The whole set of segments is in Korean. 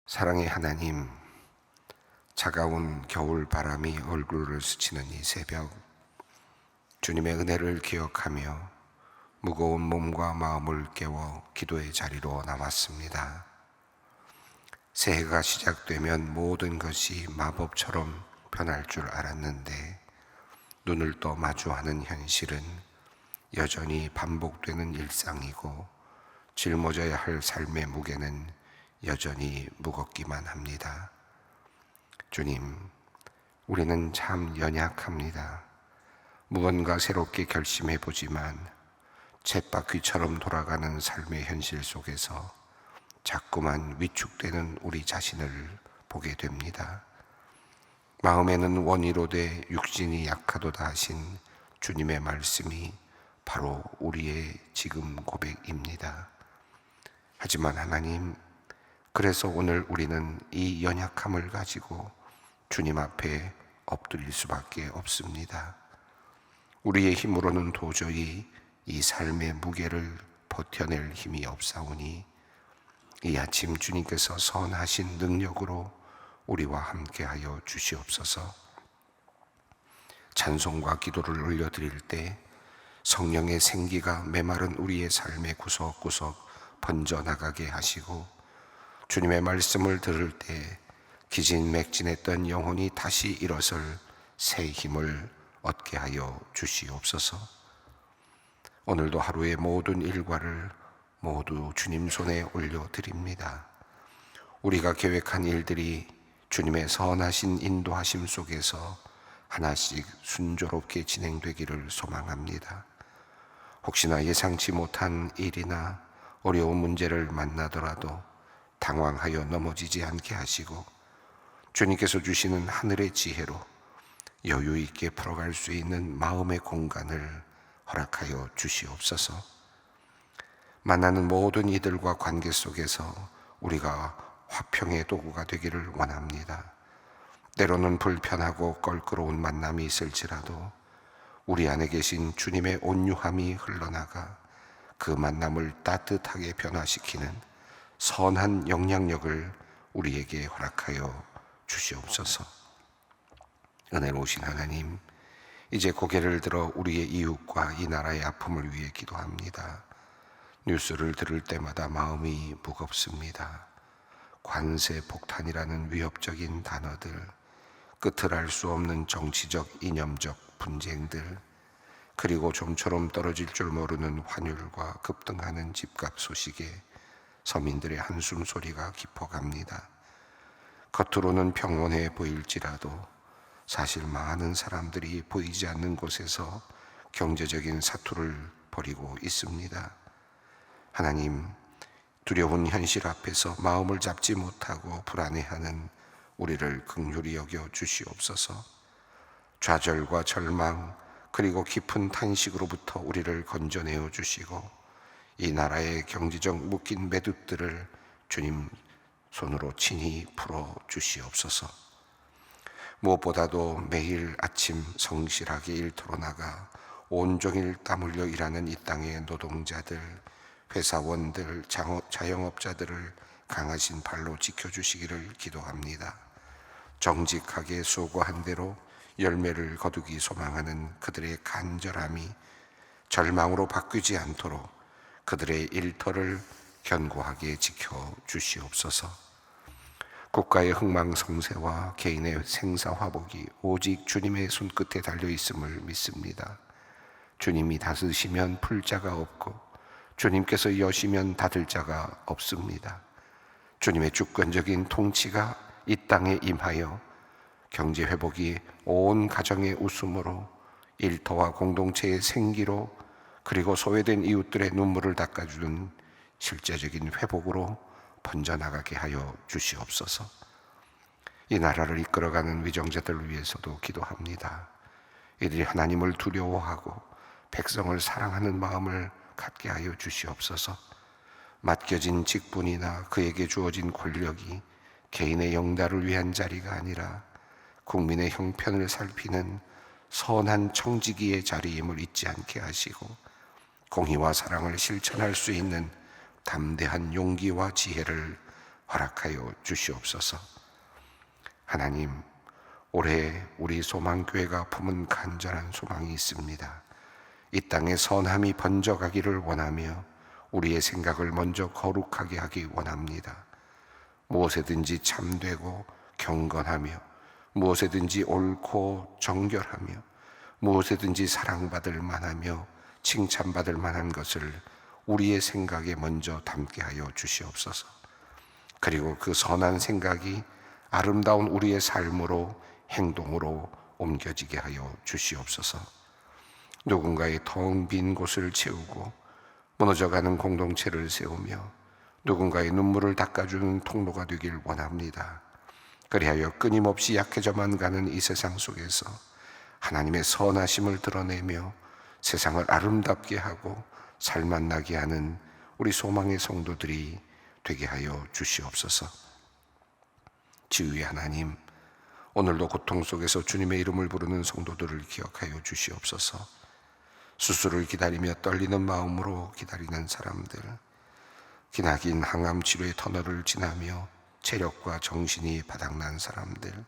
사랑의 하나님, 차가운 겨울 바람이 얼굴을 스치는 이 새벽, 주님의 은혜를 기억하며 무거운 몸과 마음을 깨워 기도의 자리로 나왔습니다. 새해가 시작되면 모든 것이 마법처럼 변할 줄 알았는데 눈을 떠 마주하는 현실은 여전히 반복되는 일상이고 짊어져야 할 삶의 무게는 여전히 무겁기만 합니다. 주님, 우리는 참 연약합니다. 무언가 새롭게 결심해 보지만 쳇바퀴처럼 돌아가는 삶의 현실 속에서 자꾸만 위축되는 우리 자신을 보게 됩니다. 마음에는 원이로 돼 육신이 약하도다 하신 주님의 말씀이 바로 우리의 지금 고백입니다. 하지만 하나님, 그래서 오늘 우리는 이 연약함을 가지고 주님 앞에 엎드릴 수밖에 없습니다. 우리의 힘으로는 도저히 이 삶의 무게를 버텨낼 힘이 없사오니 이 아침 주님께서 선하신 능력으로 우리와 함께하여 주시옵소서. 찬송과 기도를 올려드릴 때 성령의 생기가 메마른 우리의 삶의 구석구석 번져나가게 하시고 주님의 말씀을 들을 때 기진맥진했던 영혼이 다시 일어설 새 힘을 얻게 하여 주시옵소서. 오늘도 하루의 모든 일과를 모두 주님 손에 올려드립니다. 우리가 계획한 일들이 주님의 선하신 인도하심 속에서 하나씩 순조롭게 진행되기를 소망합니다. 혹시나 예상치 못한 일이나 어려운 문제를 만나더라도 당황하여 넘어지지 않게 하시고 주님께서 주시는 하늘의 지혜로 여유 있게 풀어갈 수 있는 마음의 공간을 허락하여 주시옵소서. 만나는 모든 이들과 관계 속에서 우리가 화평의 도구가 되기를 원합니다. 때로는 불편하고 껄끄러운 만남이 있을지라도 우리 안에 계신 주님의 온유함이 흘러나가 그 만남을 따뜻하게 변화시키는 선한 영향력을 우리에게 허락하여 주시옵소서. 은혜로우신 하나님, 이제 고개를 들어 우리의 이웃과 이 나라의 아픔을 위해 기도합니다. 뉴스를 들을 때마다 마음이 무겁습니다. 관세 폭탄이라는 위협적인 단어들, 끝을 알 수 없는 정치적, 이념적 분쟁들, 그리고 좀처럼 떨어질 줄 모르는 환율과 급등하는 집값 소식에 서민들의 한숨 소리가 깊어갑니다. 겉으로는 평온해 보일지라도 사실 많은 사람들이 보이지 않는 곳에서 경제적인 사투를 벌이고 있습니다. 하나님, 두려운 현실 앞에서 마음을 잡지 못하고 불안해하는 우리를 긍휼히 여겨 주시옵소서. 좌절과 절망 그리고 깊은 탄식으로부터 우리를 건져내어 주시고 이 나라의 경제적 묶인 매듭들을 주님 손으로 친히 풀어 주시옵소서. 무엇보다도 매일 아침 성실하게 일터로 나가 온종일 땀 흘려 일하는 이 땅의 노동자들, 회사원들, 자영업자들을 강하신 발로 지켜주시기를 기도합니다. 정직하게 수고한 대로 열매를 거두기 소망하는 그들의 간절함이 절망으로 바뀌지 않도록 그들의 일터를 견고하게 지켜 주시옵소서. 국가의 흥망성쇠와 개인의 생사화복이 오직 주님의 손끝에 달려 있음을 믿습니다. 주님이 다스시면 풀 자가 없고 주님께서 여시면 닫을 자가 없습니다. 주님의 주권적인 통치가 이 땅에 임하여 경제 회복이 온 가정의 웃음으로 일터와 공동체의 생기로 그리고 소외된 이웃들의 눈물을 닦아주는 실제적인 회복으로 번져나가게 하여 주시옵소서. 이 나라를 이끌어가는 위정자들을 위해서도 기도합니다. 이들이 하나님을 두려워하고 백성을 사랑하는 마음을 갖게 하여 주시옵소서. 맡겨진 직분이나 그에게 주어진 권력이 개인의 영달을 위한 자리가 아니라 국민의 형편을 살피는 선한 청지기의 자리임을 잊지 않게 하시고 공의와 사랑을 실천할 수 있는 담대한 용기와 지혜를 허락하여 주시옵소서. 하나님, 올해 우리 소망교회가 품은 간절한 소망이 있습니다. 이 땅에 선함이 번져가기를 원하며 우리의 생각을 먼저 거룩하게 하기 원합니다. 무엇에든지 참되고 경건하며 무엇에든지 옳고 정결하며 무엇에든지 사랑받을 만하며 칭찬받을 만한 것을 우리의 생각에 먼저 담게 하여 주시옵소서. 그리고 그 선한 생각이 아름다운 우리의 삶으로 행동으로 옮겨지게 하여 주시옵소서. 누군가의 텅 빈 곳을 채우고 무너져가는 공동체를 세우며 누군가의 눈물을 닦아주는 통로가 되길 원합니다. 그리하여 끊임없이 약해져만 가는 이 세상 속에서 하나님의 선하심을 드러내며 세상을 아름답게 하고 살맛나게 하는 우리 소망의 성도들이 되게 하여 주시옵소서. 지휘의 하나님, 오늘도 고통 속에서 주님의 이름을 부르는 성도들을 기억하여 주시옵소서. 수술을 기다리며 떨리는 마음으로 기다리는 사람들, 기나긴 항암 치료의 터널을 지나며 체력과 정신이 바닥난 사람들,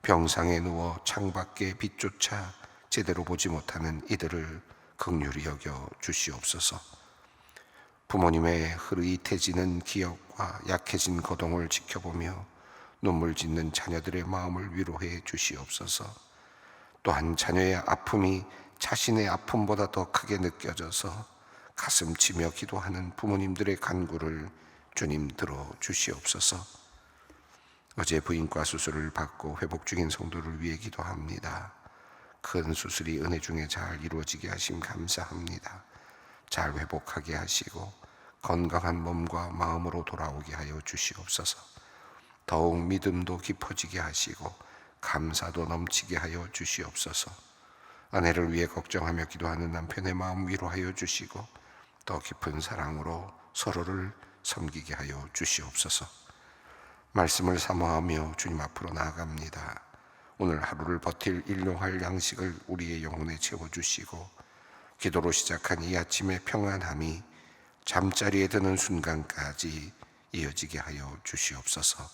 병상에 누워 창밖의 빛조차 제대로 보지 못하는 이들을 긍휼히 여겨 주시옵소서. 부모님의 흐릿해지는 기억과 약해진 거동을 지켜보며 눈물 짓는 자녀들의 마음을 위로해 주시옵소서. 또한 자녀의 아픔이 자신의 아픔보다 더 크게 느껴져서 가슴 치며 기도하는 부모님들의 간구를 주님 들어 주시옵소서. 어제 부인과 수술을 받고 회복 중인 성도를 위해 기도합니다. 큰 수술이 은혜 중에 잘 이루어지게 하심 감사합니다. 잘 회복하게 하시고 건강한 몸과 마음으로 돌아오게 하여 주시옵소서. 더욱 믿음도 깊어지게 하시고 감사도 넘치게 하여 주시옵소서. 아내를 위해 걱정하며 기도하는 남편의 마음 위로하여 주시고 더 깊은 사랑으로 서로를 섬기게 하여 주시옵소서. 말씀을 사모하며 주님 앞으로 나아갑니다. 오늘 하루를 버틸 일용할 양식을 우리의 영혼에 채워주시고 기도로 시작한 이 아침의 평안함이 잠자리에 드는 순간까지 이어지게 하여 주시옵소서.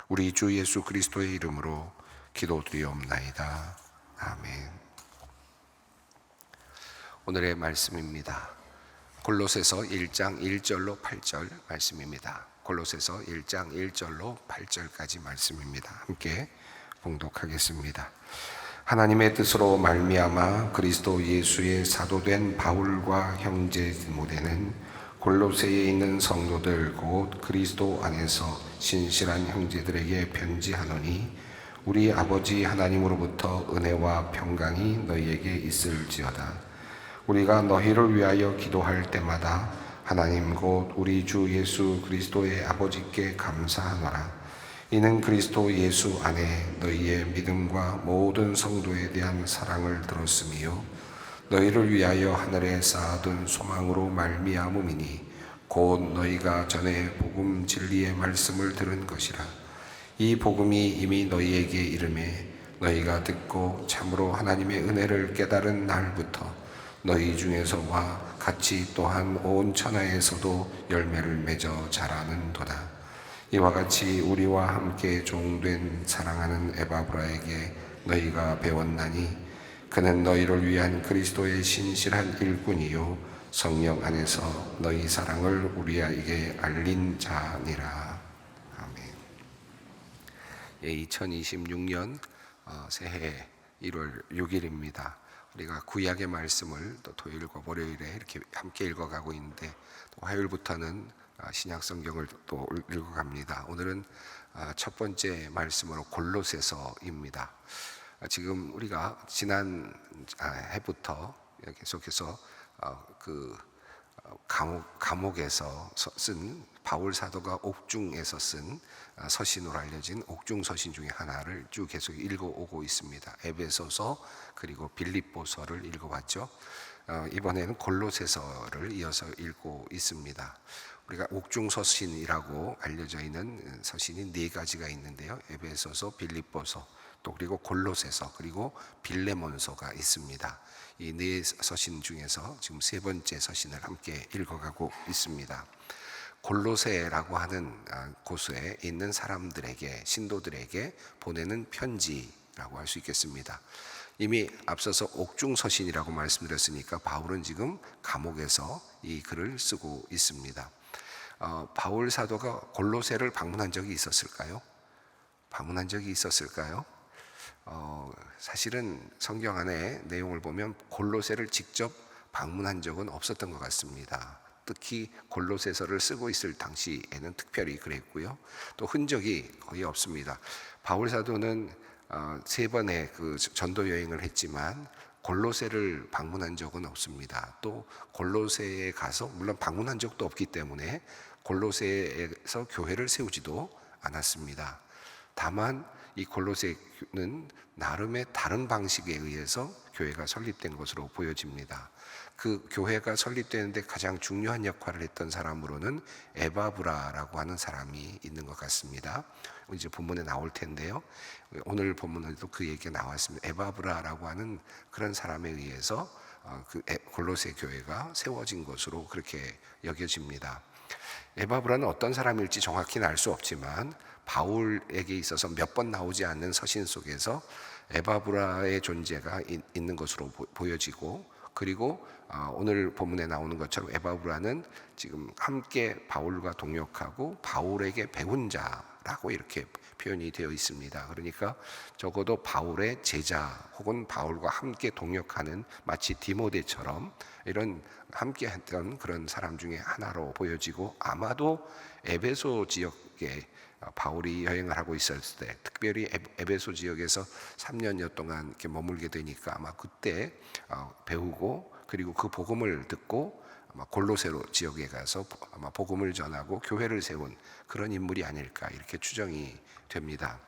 우리 주 예수 그리스도의 이름으로 기도드리옵나이다. 아멘. 오늘의 말씀입니다. 골로새서 1장 1절로 8절 말씀입니다. 골로새서 1장 1절로 8절까지 말씀입니다. 함께 봉독하겠습니다. 하나님의 뜻으로 말미암아 그리스도 예수의 사도된 바울과 형제 디모데는 골로새에 있는 성도들 곧 그리스도 안에서 신실한 형제들에게 편지하노니 우리 아버지 하나님으로부터 은혜와 평강이 너희에게 있을지어다. 우리가 너희를 위하여 기도할 때마다 하나님 곧 우리 주 예수 그리스도의 아버지께 감사하노라. 이는 그리스도 예수 안에 너희의 믿음과 모든 성도에 대한 사랑을 들었으며 너희를 위하여 하늘에 쌓아둔 소망으로 말미암음이니 곧 너희가 전에 복음 진리의 말씀을 들은 것이라. 이 복음이 이미 너희에게 이르매 너희가 듣고 참으로 하나님의 은혜를 깨달은 날부터 너희 중에서와 같이 또한 온 천하에서도 열매를 맺어 자라는도다. 이와 같이 우리와 함께 종된 사랑하는 에바브라에게 너희가 배웠나니 그는 너희를 위한 그리스도의 신실한 일꾼이요 성령 안에서 너희 사랑을 우리에게 알린 자니라. 아멘. 2026년 새해 1월 6일입니다. 우리가 구약의 말씀을 또 토요일과 월요일에 이렇게 함께 읽어가고 있는데 또 화요일부터는 신약 성경을 또 읽어갑니다. 오늘은 첫 번째 말씀으로 골로새서입니다. 지금 우리가 지난 해부터 계속해서 그 감옥에서 쓴 바울 사도가 옥중에서 쓴 서신으로 알려진 옥중 서신 중에 하나를 쭉 계속 읽어오고 있습니다. 에베소서 그리고 빌립보서를 읽어왔죠. 이번에는 골로새서를 이어서 읽고 있습니다. 우리가 옥중 서신이라고 알려져 있는 서신이 네 가지가 있는데요. 에베소서, 빌립보서, 또 그리고 골로새서, 그리고 빌레몬서가 있습니다. 이 네 서신 중에서 지금 세 번째 서신을 함께 읽어가고 있습니다. 골로새라고 하는 곳에 있는 사람들에게, 신도들에게 보내는 편지라고 할 수 있겠습니다. 이미 앞서서 옥중서신이라고 말씀드렸으니까 바울은 지금 감옥에서 이 글을 쓰고 있습니다. 바울 사도가 골로새를 방문한 적이 있었을까요? 사실은 성경 안에 내용을 보면 골로새를 직접 방문한 적은 없었던 것 같습니다. 특히 골로새서를 쓰고 있을 당시에는 특별히 그랬고요. 또 흔적이 거의 없습니다. 바울 사도는 3번의 그 전도 여행을 했지만 골로새를 방문한 적은 없습니다. 또 골로새에 가서 물론 방문한 적도 없기 때문에 골로새에서 교회를 세우지도 않았습니다. 다만 이 골로새는 나름의 다른 방식에 의해서 교회가 설립된 것으로 보여집니다. 그 교회가 설립되는데 가장 중요한 역할을 했던 사람으로는 에바브라라고 하는 사람이 있는 것 같습니다. 이제 본문에 나올 텐데요. 오늘 본문에도 그 얘기가 나왔습니다. 에바브라라고 하는 그런 사람에 의해서 그 골로새 교회가 세워진 것으로 그렇게 여겨집니다. 에바브라는 어떤 사람일지 정확히는 알 수 없지만 바울에게 있어서 몇 번 나오지 않는 서신 속에서 에바브라의 존재가 있는 것으로 보여지고, 그리고 오늘 본문에 나오는 것처럼 에바브라는 지금 함께 바울과 동역하고 바울에게 배운 자라고 이렇게 표현이 되어 있습니다. 그러니까 적어도 바울의 제자 혹은 바울과 함께 동역하는 마치 디모데처럼 이런 함께 했던 그런 사람 중에 하나로 보여지고, 아마도 에베소 지역에 바울이 여행을 하고 있었을 때, 특별히 에베소 지역에서 3년여 동안 이렇게 머물게 되니까 아마 그때 배우고, 그리고 그 복음을 듣고 아마 골로새 지역에 가서 아마 복음을 전하고 교회를 세운 그런 인물이 아닐까 이렇게 추정이 됩니다.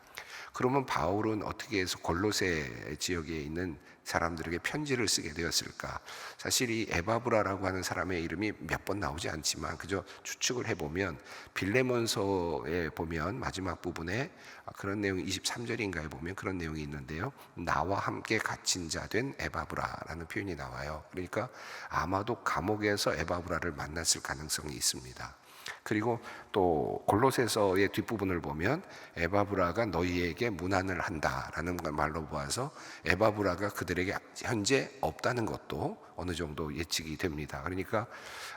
그러면 바울은 어떻게 해서 골로새 지역에 있는 사람들에게 편지를 쓰게 되었을까? 사실 이 에바브라라고 하는 사람의 이름이 몇 번 나오지 않지만 그저 추측을 해보면 빌레몬서에 보면 마지막 부분에 그런 내용 23절인가에 보면 그런 내용이 있는데요. 나와 함께 갇힌 자 된 에바브라라는 표현이 나와요. 그러니까 아마도 감옥에서 에바브라를 만났을 가능성이 있습니다. 그리고 또 골로새서의 뒷부분을 보면 에바브라가 너희에게 문안을 한다라는 말로 보아서 에바브라가 그들에게 현재 없다는 것도 어느 정도 예측이 됩니다. 그러니까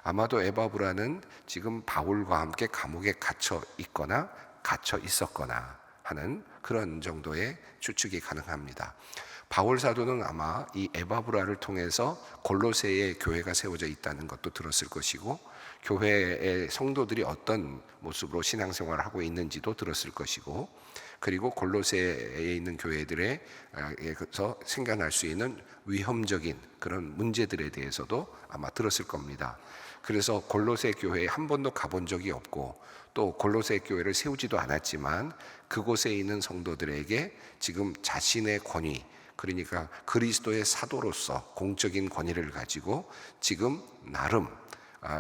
아마도 에바브라는 지금 바울과 함께 감옥에 갇혀 있거나 갇혀 있었거나 하는 그런 정도의 추측이 가능합니다. 바울 사도는 아마 이 에바브라를 통해서 골로새의 교회가 세워져 있다는 것도 들었을 것이고, 교회의 성도들이 어떤 모습으로 신앙생활을 하고 있는지도 들었을 것이고, 그리고 골로새에 있는 교회들에서 생겨날 수 있는 위험적인 그런 문제들에 대해서도 아마 들었을 겁니다. 그래서 골로새 교회에 한 번도 가본 적이 없고 또 골로새 교회를 세우지도 않았지만 그곳에 있는 성도들에게 지금 자신의 권위, 그러니까 그리스도의 사도로서 공적인 권위를 가지고 지금 나름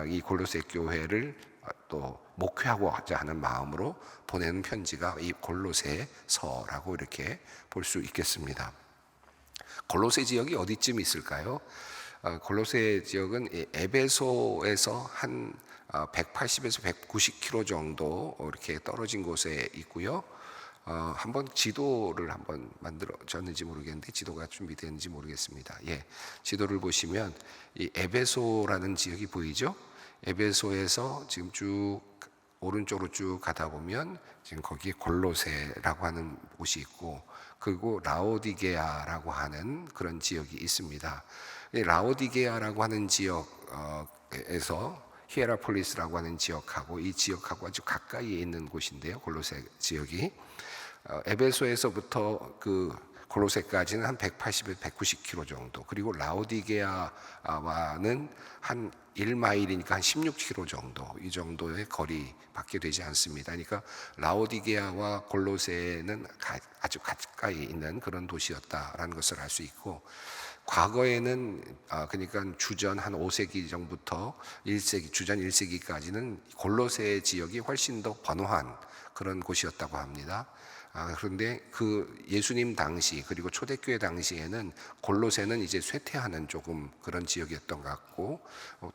이 골로새 교회를 또 목회하고자 하는 마음으로 보내는 편지가 이 골로새서라고 이렇게 볼 수 있겠습니다. 골로새 지역이 어디쯤 있을까요? 골로새 지역은 에베소에서 한 180에서 190km 정도 이렇게 떨어진 곳에 있고요. 한번 지도를 한번 만들어졌는지 모르겠는데 지도가 준비되는지 모르겠습니다. 지도를 보시면 이 에베소라는 지역이 보이죠? 에베소에서 지금 쭉 오른쪽으로 쭉 가다 보면 지금 거기에 골로새라고 하는 곳이 있고, 그리고 라오디게아라고 하는 그런 지역이 있습니다. 라오디게아라고 하는 지역에서 히에라폴리스라고 하는 지역하고 이 지역하고 아주 가까이에 있는 곳인데요. 골로새 지역이 에베소에서부터 그 골로새까지는 한 180에서 190km 정도, 그리고 라오디게아와는 한 1마일이니까 한 16km 정도, 이 정도의 거리 밖에 되지 않습니다. 그러니까 라오디게아와 골로새는 아주 가까이 있는 그런 도시였다라는 것을 알 수 있고, 과거에는 그러니까 주전 한 5세기 전부터 1세기, 주전 1세기까지는 골로새 지역이 훨씬 더 번화한 그런 곳이었다고 합니다. 그런데 그 예수님 당시 그리고 초대교회 당시에는 골로새는 이제 쇠퇴하는 조금 그런 지역이었던 것 같고,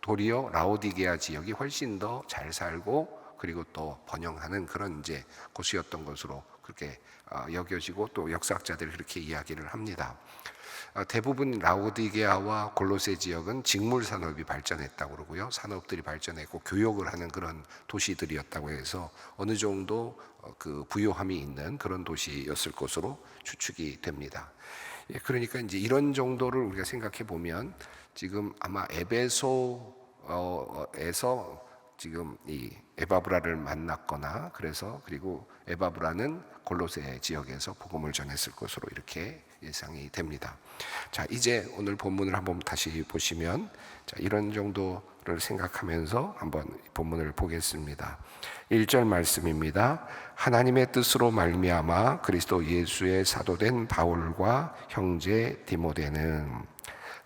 도리어 라오디게아 지역이 훨씬 더 잘 살고 그리고 또 번영하는 그런 이제 곳이었던 것으로 그렇게 여겨지고, 또 역사학자들이 그렇게 이야기를 합니다. 대부분 라오디게아와 골로새 지역은 직물 산업이 발전했다고 그러고요. 산업들이 발전했고 교역을 하는 그런 도시들이었다고 해서 어느 정도 그 부요함이 있는 그런 도시였을 것으로 추측이 됩니다. 그러니까 이제 이런 정도를 우리가 생각해 보면 지금 아마 에베소에서 지금 이 에바브라를 만났거나, 그리고 에바브라는 골로새 지역에서 복음을 전했을 것으로 이렇게 예상이 됩니다. 자, 이제 오늘 본문을 한번 다시 보시면, 자, 이런 정도를 생각하면서 한번 본문을 보겠습니다. 1절 말씀입니다. 하나님의 뜻으로 말미암아 그리스도 예수의 사도된 바울과 형제 디모데는,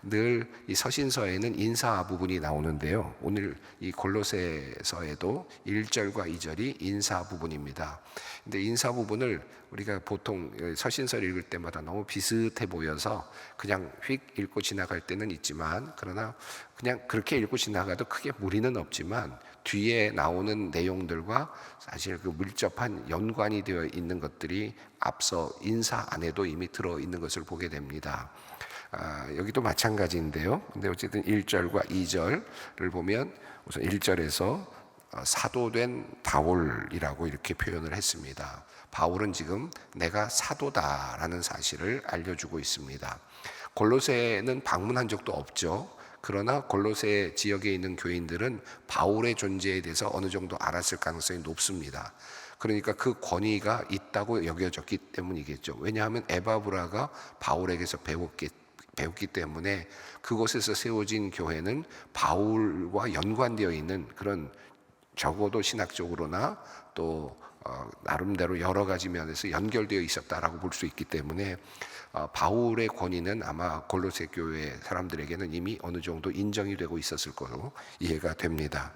늘 이 서신서에는 인사 부분이 나오는데요. 오늘 이 골로새서에도 1절과 2절이 인사 부분입니다. 근데 인사 부분을 우리가 보통 서신서를 읽을 때마다 너무 비슷해 보여서 그냥 휙 읽고 지나갈 때는 있지만, 그러나 그냥 그렇게 읽고 지나가도 크게 무리는 없지만 뒤에 나오는 내용들과 사실 그 밀접한 연관이 되어 있는 것들이 앞서 인사 안에도 이미 들어 있는 것을 보게 됩니다. 여기도 마찬가지인데요. 근데 어쨌든 1절과 2절을 보면 우선 1절에서 사도된 바울이라고 이렇게 표현을 했습니다. 바울은 지금 내가 사도다라는 사실을 알려주고 있습니다. 골로새는 방문한 적도 없죠. 그러나 골로새 지역에 있는 교인들은 바울의 존재에 대해서 어느 정도 알았을 가능성이 높습니다. 그러니까 그 권위가 있다고 여겨졌기 때문이겠죠. 왜냐하면 에바브라가 바울에게서 배웠기 때문에 그곳에서 세워진 교회는 바울과 연관되어 있는 그런, 적어도 신학적으로나 또 나름대로 여러 가지 면에서 연결되어 있었다라고 볼 수 있기 때문에 바울의 권위는 아마 골로새 교회 사람들에게는 이미 어느 정도 인정이 되고 있었을 거로 이해가 됩니다.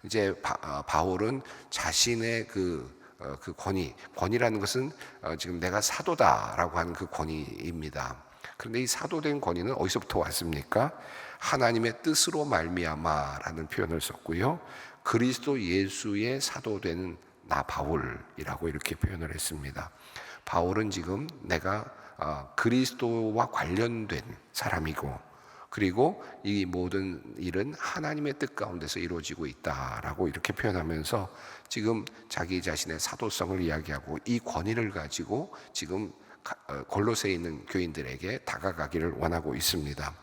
이제 바울은 자신의 그 권위라는 것은 지금 내가 사도다라고 하는 그 권위입니다. 그런데 이 사도된 권위는 어디서부터 왔습니까? 하나님의 뜻으로 말미암아라는 표현을 썼고요. 그리스도 예수의 사도된 나 바울이라고 이렇게 표현을 했습니다. 바울은 지금 내가 그리스도와 관련된 사람이고, 그리고 이 모든 일은 하나님의 뜻 가운데서 이루어지고 있다라고 이렇게 표현하면서 지금 자기 자신의 사도성을 이야기하고 이 권위를 가지고 지금 골로새에 있는 교인들에게 다가가기를 원하고 있습니다.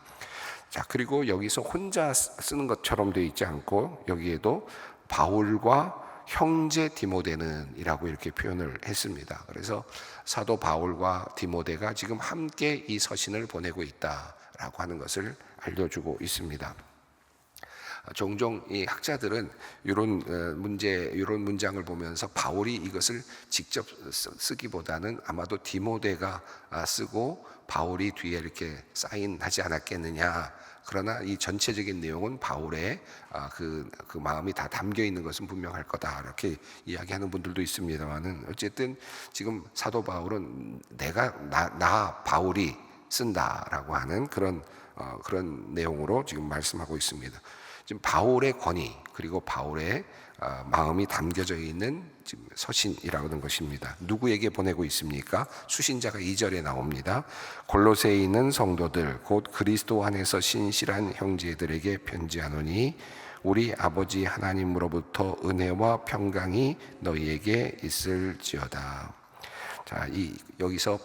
자, 그리고 여기서 혼자 쓰는 것처럼 되어 있지 않고 여기에도 바울과 형제 디모데는 이라고 이렇게 표현을 했습니다. 그래서 사도 바울과 디모데가 지금 함께 이 서신을 보내고 있다라고 하는 것을 알려주고 있습니다. 종종 이 학자들은 이런 문장을 보면서 바울이 이것을 직접 쓰기보다는 아마도 디모데가 쓰고 바울이 뒤에 이렇게 사인하지 않았겠느냐. 그러나 이 전체적인 내용은 바울의 그 마음이 다 담겨 있는 것은 분명할 거다, 이렇게 이야기하는 분들도 있습니다만은, 어쨌든 지금 사도 바울은 나 바울이 쓴다라고 하는 그런 내용으로 지금 말씀하고 있습니다. 지금 바울의 권위 그리고 바울의 마음이 담겨져 있는 지금 서신이라는 것입니다. 누구에게 보내고 있습니까? 수신자가 2절에 나옵니다. 골로새에 있는 성도들 곧 그리스도 안에서 신실한 형제들에게 편지하노니 우리 아버지 하나님으로부터 은혜와 평강이 너희에게 있을지어다. 자, 여기서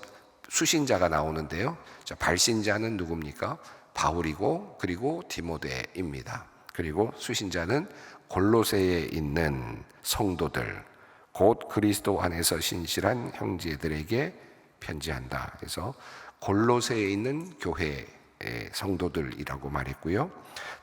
수신자가 나오는데요. 자, 발신자는 누굽니까? 바울이고 그리고 디모데입니다. 그리고 수신자는 골로새에 있는 성도들 곧 그리스도 안에서 신실한 형제들에게 편지한다. 그래서 골로새에 있는 교회의 성도들이라고 말했고요.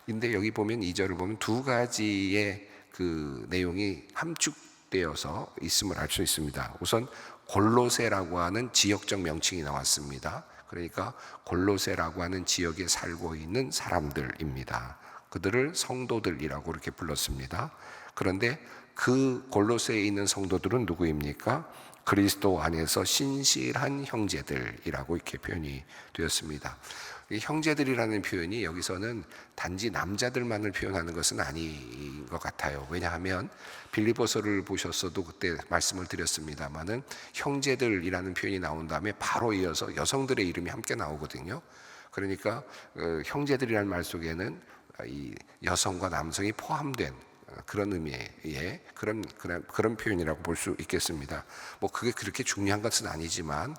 근데 여기 보면 2절을 보면 두 가지의 그 내용이 함축되어서 있음을 알 수 있습니다. 우선 골로새라고 하는 지역적 명칭이 나왔습니다. 그러니까 골로새라고 하는 지역에 살고 있는 사람들입니다. 그들을 성도들이라고 이렇게 불렀습니다. 그런데 그 골로새에 있는 성도들은 누구입니까? 그리스도 안에서 신실한 형제들이라고 이렇게 표현이 되었습니다. 이 형제들이라는 표현이 여기서는 단지 남자들만을 표현하는 것은 아닌 것 같아요. 왜냐하면 빌립보서를 보셨어도 그때 말씀을 드렸습니다마는 형제들이라는 표현이 나온 다음에 바로 이어서 여성들의 이름이 함께 나오거든요. 그러니까 형제들이라는 말 속에는 이 여성과 남성이 포함된 그런 의미의 그런 표현이라고 볼 수 있겠습니다. 뭐 그게 그렇게 중요한 것은 아니지만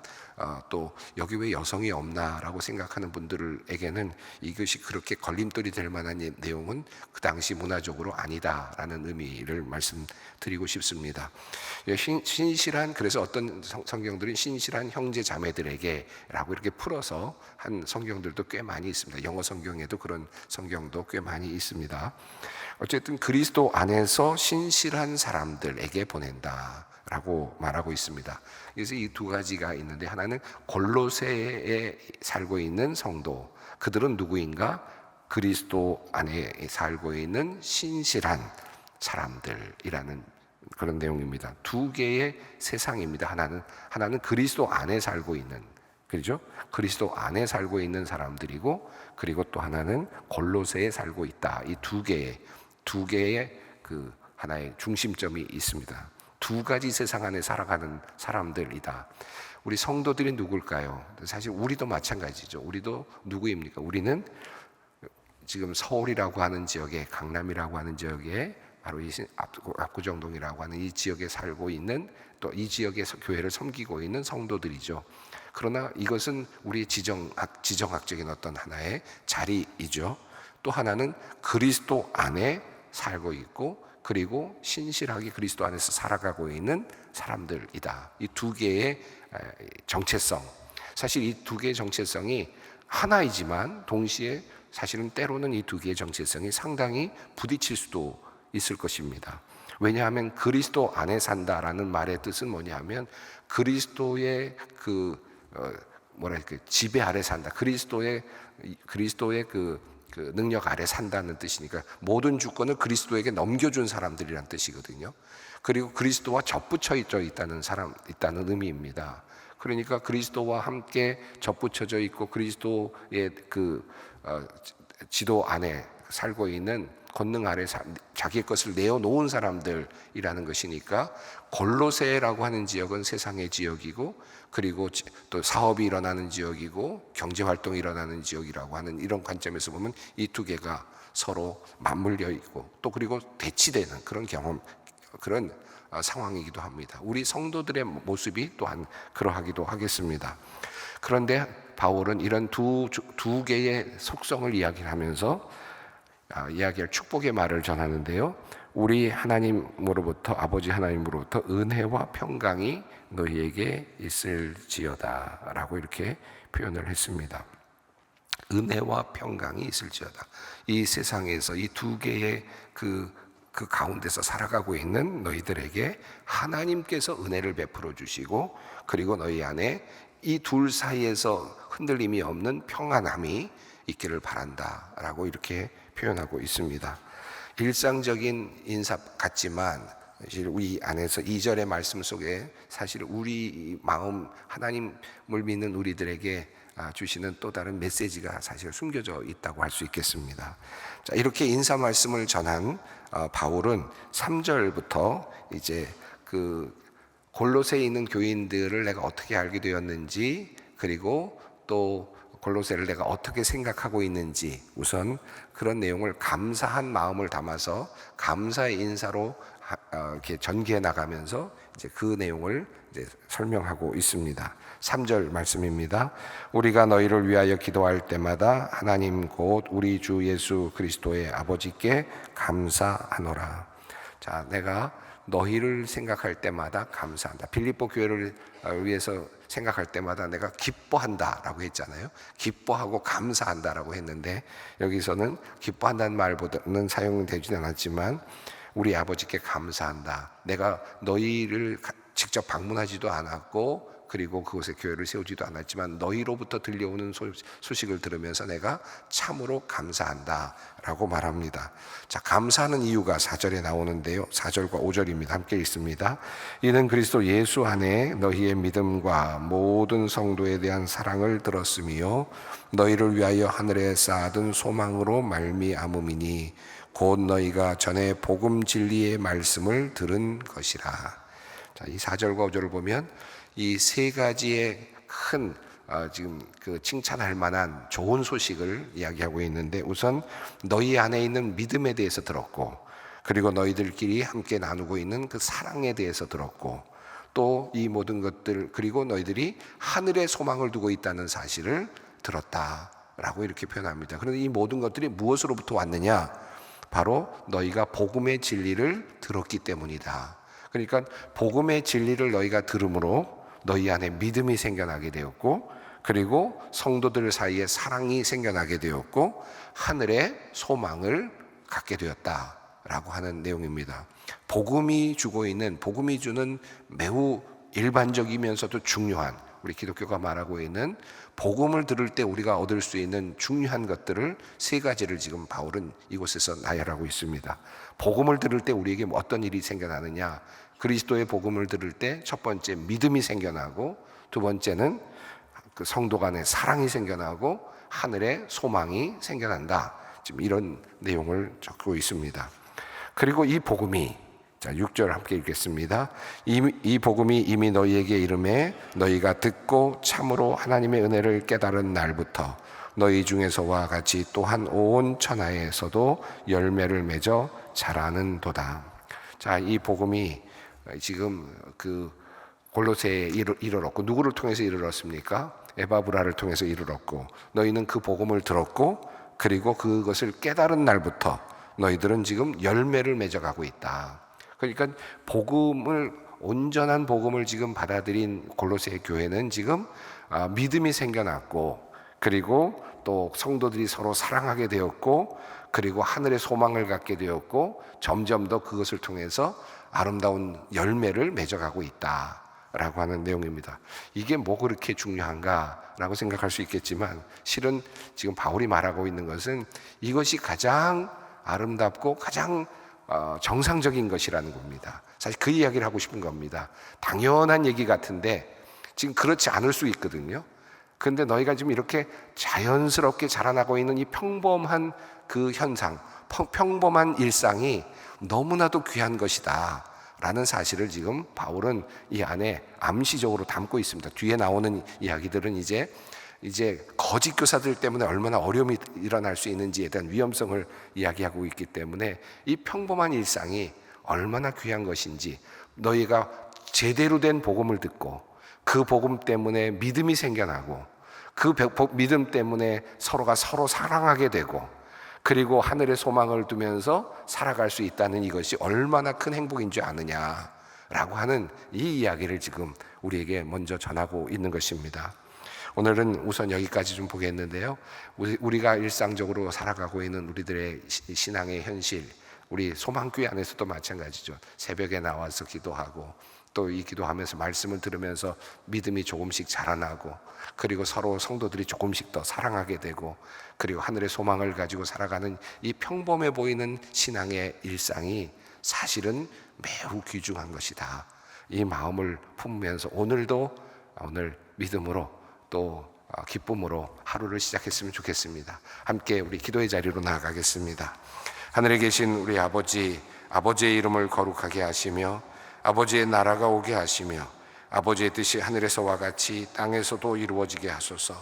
또 여기 왜 여성이 없나라고 생각하는 분들에게는 이것이 그렇게 걸림돌이 될 만한 내용은 그 당시 문화적으로 아니다라는 의미를 말씀드리고 싶습니다. 신실한, 그래서 어떤 성경들은 신실한 형제 자매들에게라고 이렇게 풀어서 한 성경들도 꽤 많이 있습니다. 영어 성경에도 그런 성경도 꽤 많이 있습니다. 어쨌든 그리스도 안에서 신실한 사람들에게 보낸다라고 말하고 있습니다. 그래서 이 두 가지가 있는데, 하나는 골로새에 살고 있는 성도, 그들은 누구인가? 그리스도 안에 살고 있는 신실한 사람들이라는 그런 내용입니다. 두 개의 세상입니다. 하나는 그리스도 안에 살고 있는, 그렇죠? 그리스도 안에 살고 있는 사람들이고, 그리고 또 하나는 골로새에 살고 있다. 이 두 개의 그 하나의 중심점이 있습니다. 두 가지 세상 안에 살아가는 사람들이다. 우리 성도들이 누굴까요? 사실 우리도 마찬가지죠. 우리도 누구입니까? 우리는 지금 서울이라고 하는 지역에, 강남이라고 하는 지역에, 바로 이 압구정동이라고 하는 이 지역에 살고 있는, 또 이 지역에서 교회를 섬기고 있는 성도들이죠. 그러나 이것은 우리의 지정학적인 어떤 하나의 자리이죠. 또 하나는 그리스도 안에 살고 있고, 그리고 신실하게 그리스도 안에서 살아가고 있는 사람들이다. 이 두 개의 정체성, 사실 이 두 개의 정체성이 하나이지만 동시에 사실은 때로는 이 두 개의 정체성이 상당히 부딪힐 수도 있을 것입니다. 왜냐하면 그리스도 안에 산다라는 말의 뜻은 뭐냐면 그리스도의 지배 아래 산다. 그리스도의 그 능력 아래 산다는 뜻이니까 모든 주권을 그리스도에게 넘겨준 사람들이란 뜻이거든요. 그리고 그리스도와 접붙여 있다는 의미입니다. 그러니까 그리스도와 함께 접붙여져 있고 그리스도의 지도 안에 살고 있는 권능 아래 자기의 것을 내어놓은 사람들이라는 것이니까, 골로새라고 하는 지역은 세상의 지역이고, 그리고 또 사업이 일어나는 지역이고 경제활동이 일어나는 지역이라고 하는 이런 관점에서 보면 이 두 개가 서로 맞물려 있고, 또 그리고 대치되는 그런 상황이기도 합니다. 우리 성도들의 모습이 또한 그러하기도 하겠습니다. 그런데 바울은 이런 두 개의 속성을 이야기하면서 이야기할 축복의 말을 전하는데요. 우리 하나님으로부터, 아버지 하나님으로부터 은혜와 평강이 너희에게 있을지어다 라고 이렇게 표현을 했습니다. 은혜와 평강이 있을지어다. 이 세상에서 이 두 개의 그 가운데서 살아가고 있는 너희들에게 하나님께서 은혜를 베풀어 주시고, 그리고 너희 안에 이 둘 사이에서 흔들림이 없는 평안함이 있기를 바란다 라고 이렇게 표현하고 있습니다. 일상적인 인사 같지만 사실 우리 안에서 2절의 말씀 속에 사실 우리 마음, 하나님을 믿는 우리들에게 주시는 또 다른 메시지가 사실 숨겨져 있다고 할 수 있겠습니다. 자, 이렇게 인사 말씀을 전한 바울은 3절부터 이제 그 골로새에 있는 교인들을 내가 어떻게 알게 되었는지, 그리고 또 골로새를 내가 어떻게 생각하고 있는지, 우선 그런 내용을 감사한 마음을 담아서 감사의 인사로 이렇게 전개해 나가면서 이제 그 내용을 이제 설명하고 있습니다. 3절 말씀입니다. 우리가 너희를 위하여 기도할 때마다 하나님 곧 우리 주 예수 그리스도의 아버지께 감사하노라. 자, 내가 너희를 생각할 때마다 감사한다. 빌립보 교회를 위해서 생각할 때마다 내가 기뻐한다라고 했잖아요. 기뻐하고 감사한다라고 했는데, 여기서는 기뻐한다는 말보다는 사용되지는 않았지만 우리 아버지께 감사한다. 내가 너희를 직접 방문하지도 않았고 그리고 그곳에 교회를 세우지도 않았지만 너희로부터 들려오는 소식을 들으면서 내가 참으로 감사한다 라고 말합니다. 자, 감사하는 이유가 4절에 나오는데요, 4절과 5절입니다. 함께 읽습니다. 이는 그리스도 예수 안에 너희의 믿음과 모든 성도에 대한 사랑을 들었으며 너희를 위하여 하늘에 쌓아둔 소망으로 말미암음이니 곧 너희가 전에 복음 진리의 말씀을 들은 것이라. 자, 이 4절과 5절을 보면 이 세 가지의 큰 지금 그 칭찬할 만한 좋은 소식을 이야기하고 있는데, 우선 너희 안에 있는 믿음에 대해서 들었고, 그리고 너희들끼리 함께 나누고 있는 그 사랑에 대해서 들었고, 또 이 모든 것들, 그리고 너희들이 하늘의 소망을 두고 있다는 사실을 들었다라고 이렇게 표현합니다. 그런데 이 모든 것들이 무엇으로부터 왔느냐? 바로 너희가 복음의 진리를 들었기 때문이다. 그러니까 복음의 진리를 너희가 들음으로 너희 안에 믿음이 생겨나게 되었고, 그리고 성도들 사이에 사랑이 생겨나게 되었고, 하늘의 소망을 갖게 되었다라고 하는 내용입니다. 복음이 주는 매우 일반적이면서도 중요한, 우리 기독교가 말하고 있는 복음을 들을 때 우리가 얻을 수 있는 중요한 것들을 세 가지를 지금 바울은 이곳에서 나열하고 있습니다. 복음을 들을 때 우리에게 어떤 일이 생겨나느냐? 그리스도의 복음을 들을 때 첫 번째 믿음이 생겨나고, 두 번째는 그 성도 간의 사랑이 생겨나고, 하늘의 소망이 생겨난다. 지금 이런 내용을 적고 있습니다. 그리고 이 복음이, 자 6절 함께 읽겠습니다. 이 복음이 이미 너희에게 이름에 너희가 듣고 참으로 하나님의 은혜를 깨달은 날부터 너희 중에서와 같이 또한 온 천하에서도 열매를 맺어 자라는도다. 자, 이 복음이 지금 그 골로새에 이르렀고, 누구를 통해서 이르렀습니까? 에바브라를 통해서 이르렀고, 너희는 그 복음을 들었고, 그리고 그것을 깨달은 날부터 너희들은 지금 열매를 맺어가고 있다. 그러니까 온전한 복음을 지금 받아들인 골로새 교회는 지금 믿음이 생겨났고, 그리고 또 성도들이 서로 사랑하게 되었고, 그리고 하늘의 소망을 갖게 되었고, 점점 더 그것을 통해서 아름다운 열매를 맺어가고 있다라고 하는 내용입니다. 이게 뭐 그렇게 중요한가라고 생각할 수 있겠지만, 실은 지금 바울이 말하고 있는 것은 이것이 가장 아름답고 가장 정상적인 것이라는 겁니다. 사실 그 이야기를 하고 싶은 겁니다. 당연한 얘기 같은데 지금 그렇지 않을 수 있거든요. 그런데 너희가 지금 이렇게 자연스럽게 자라나고 있는 이 평범한 그 현상, 평범한 일상이 너무나도 귀한 것이다 라는 사실을 지금 바울은 이 안에 암시적으로 담고 있습니다. 뒤에 나오는 이야기들은 이제 거짓 교사들 때문에 얼마나 어려움이 일어날 수 있는지에 대한 위험성을 이야기하고 있기 때문에 이 평범한 일상이 얼마나 귀한 것인지, 너희가 제대로 된 복음을 듣고 그 복음 때문에 믿음이 생겨나고, 그 믿음 때문에 서로가 서로 사랑하게 되고, 그리고 하늘의 소망을 두면서 살아갈 수 있다는 이것이 얼마나 큰 행복인 줄 아느냐라고 하는 이 이야기를 지금 우리에게 먼저 전하고 있는 것입니다. 오늘은 우선 여기까지 좀 보겠는데요, 우리가 일상적으로 살아가고 있는 우리들의 신앙의 현실, 우리 소망교회 안에서도 마찬가지죠. 새벽에 나와서 기도하고, 또 이 기도하면서 말씀을 들으면서 믿음이 조금씩 자라나고, 그리고 서로 성도들이 조금씩 더 사랑하게 되고, 그리고 하늘의 소망을 가지고 살아가는 이 평범해 보이는 신앙의 일상이 사실은 매우 귀중한 것이다. 이 마음을 품으면서 오늘 믿음으로 또 기쁨으로 하루를 시작했으면 좋겠습니다. 함께 우리 기도의 자리로 나아가겠습니다. 하늘에 계신 우리 아버지, 아버지의 이름을 거룩하게 하시며 아버지의 나라가 오게 하시며 아버지의 뜻이 하늘에서와 같이 땅에서도 이루어지게 하소서.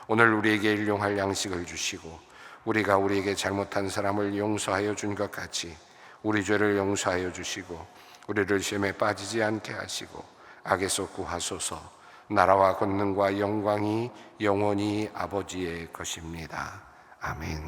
오늘 우리에게 일용할 양식을 주시고, 우리가 우리에게 잘못한 사람을 용서하여 준 것 같이 우리 죄를 용서하여 주시고, 우리를 시험에 빠지지 않게 하시고 악에서 구하소서. 나라와 권능과 영광이 영원히 아버지의 것입니다. 아멘.